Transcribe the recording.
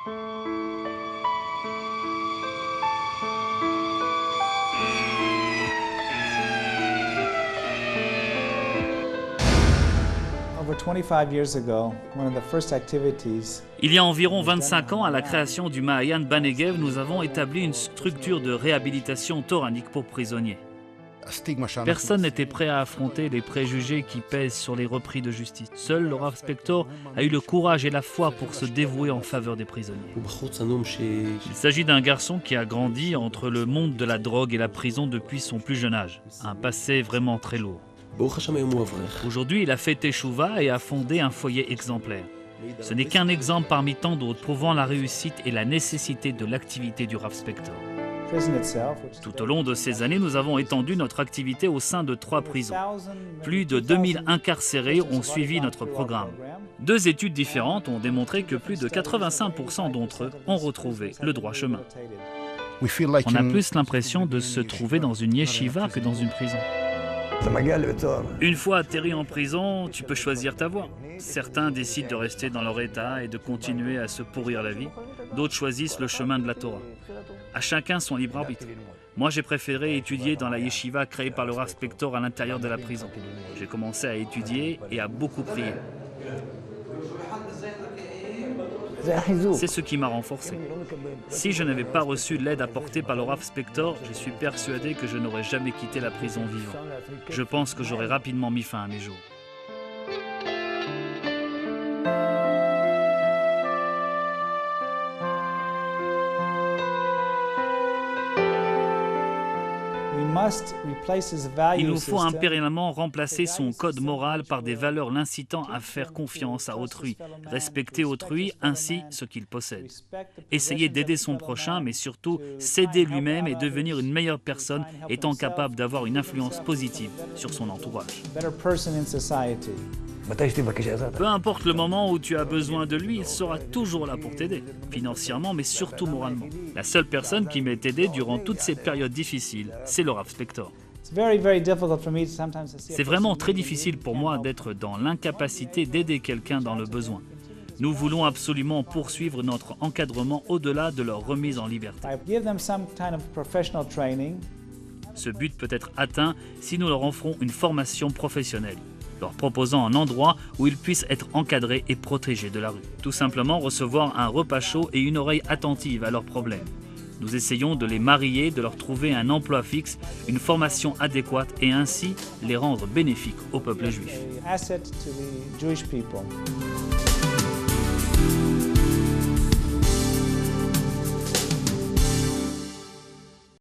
Il y a environ 25 ans, à la création du Maayan Banegev, nous avons établi une structure de réhabilitation toranique pour prisonniers. Personne n'était prêt à affronter les préjugés qui pèsent sur les repris de justice. Seul le Rav Spector a eu le courage et la foi pour se dévouer en faveur des prisonniers. Il s'agit d'un garçon qui a grandi entre le monde de la drogue et la prison depuis son plus jeune âge. Un passé vraiment très lourd. Aujourd'hui, il a fait teshuva et a fondé un foyer exemplaire. Ce n'est qu'un exemple parmi tant d'autres prouvant la réussite et la nécessité de l'activité du Rav Spector. Tout au long de ces années, nous avons étendu notre activité au sein de 3 prisons. Plus de 2000 incarcérés ont suivi notre programme. 2 études différentes ont démontré que plus de 85% d'entre eux ont retrouvé le droit chemin. On a plus l'impression de se trouver dans une yeshiva que dans une prison. Une fois atterri en prison, tu peux choisir ta voie. Certains décident de rester dans leur état et de continuer à se pourrir la vie. D'autres choisissent le chemin de la Torah. À chacun son libre arbitre. Moi, j'ai préféré étudier dans la yeshiva créée par le Rav Spector à l'intérieur de la prison. J'ai commencé à étudier et à beaucoup prier. C'est ce qui m'a renforcé. Si je n'avais pas reçu l'aide apportée par le Rav Spector, je suis persuadé que je n'aurais jamais quitté la prison vivant. Je pense que j'aurais rapidement mis fin à mes jours. Il nous faut impéralement remplacer son code moral par des valeurs l'incitant à faire confiance à autrui, respecter autrui ainsi ce qu'il possède. Essayer d'aider son prochain, mais surtout s'aider lui-même et devenir une meilleure personne étant capable d'avoir une influence positive sur son entourage. Peu importe le moment où tu as besoin de lui, il sera toujours là pour t'aider, financièrement mais surtout moralement. La seule personne qui m'ait aidé durant toutes ces périodes difficiles, c'est le Rav Spector. C'est vraiment très difficile pour moi d'être dans l'incapacité d'aider quelqu'un dans le besoin. Nous voulons absolument poursuivre notre encadrement au-delà de leur remise en liberté. Ce but peut être atteint si nous leur offrons une formation professionnelle, leur proposant un endroit où ils puissent être encadrés et protégés de la rue. Tout simplement recevoir un repas chaud et une oreille attentive à leurs problèmes. Nous essayons de les marier, de leur trouver un emploi fixe, une formation adéquate et ainsi les rendre bénéfiques au peuple juif.